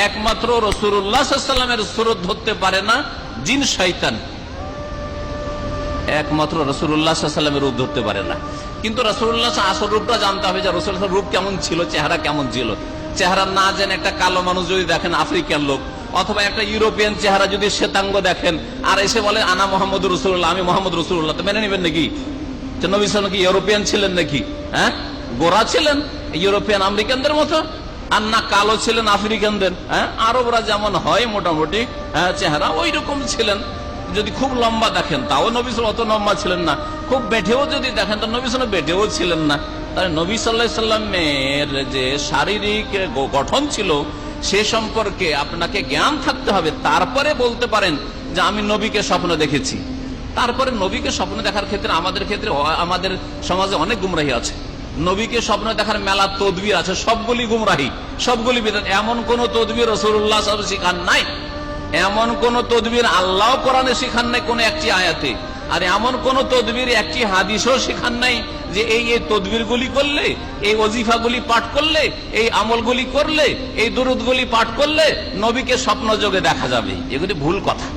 একমাত্র রাসূলুল্লাহ সাল্লাল্লাহু আলাইহি ওয়াসাল্লামের সুরত ধরতে পারে না জিন শয়তান, একমাত্র রাসূলুল্লাহ সাল্লাল্লাহু আলাইহি ওয়াসাল্লামের রূপ ধরতে পারে না। কিন্তু রাসূলুল্লাহ আসল রূপটা জানতে হবে যে রাসূলুল্লাহর রূপ কেমন ছিল, চেহারা কেমন ছিল। চেহারা না জেনে একটা কালো মানুষ যদি দেখেন, আফ্রিকান লোক, অথবা একটা ইউরোপিয়ান চেহারা যদি শ্বেতাঙ্গ দেখেন আর এসে বলে আনা মুহাম্মদুর রাসূলুল্লাহ, আমি মুহাম্মদ রাসূলুল্লাহ, তো মেনে নেবেন নাকি? যে নবী সাল্লাল্লাহু আলাইহি ওয়াসাল্লাম কি ইউরোপিয়ান ছিলেন নাকি? হ্যাঁ, গোরা ছিলেন ইউরোপিয়ান আমেরিকানদের মতো, আর না কালো ছিলেন আফ্রিকানদের। হ্যাঁ, আরবরা যেমন হয় মোটামুটি চেহারা ওই রকম ছিলেন। যদি খুব লম্বা দেখেন তাও নবী সাল্লাল্লাহু আলাইহি ওয়াসাল্লাম অত লম্বা ছিলেন না, খুব বেঠেও যদি দেখেন তো নবী সাল্লাল্লাহু আলাইহি ওয়াসাল্লাম বেঠেও ছিলেন না। তাহলে নবী সাল্লাল্লাহু আলাইহি ওয়াসাল্লামের যে শারীরিক গঠন ছিল সে সম্পর্কে আপনাকে জ্ঞান থাকতে হবে, তারপরে বলতে পারেন যে আমি নবীকে স্বপ্ন দেখেছি। তারপরে নবীকে স্বপ্ন দেখার ক্ষেত্রে আমাদের সমাজে অনেক গুমরাহি আছে। নবীকে স্বপ্ন দেখার মেলা তদবির আছে, সবগুলি গুমরাহি, সবগুলি বিদআত। এমন কোন তদবির রাসূলুল্লাহ সাল্লাল্লাহু আলাইহি ওয়াসাল্লাম শিখান নাই, এমন কোন তদবির আল্লাহ কোরআনে শিখান নাই কোন একটি আয়াতে, আর এমন কোন তদবির একটি হাদিসও শিখান নাই যে এই তদবিরগুলি করলে, এই ওজিফাগুলি পাঠ করলে, এই আমলগুলি করলে, এই দুরূদগুলি পাঠ করলে নবীকে স্বপ্ন যোগে দেখা যাবে। এগুলি ভুল কথা।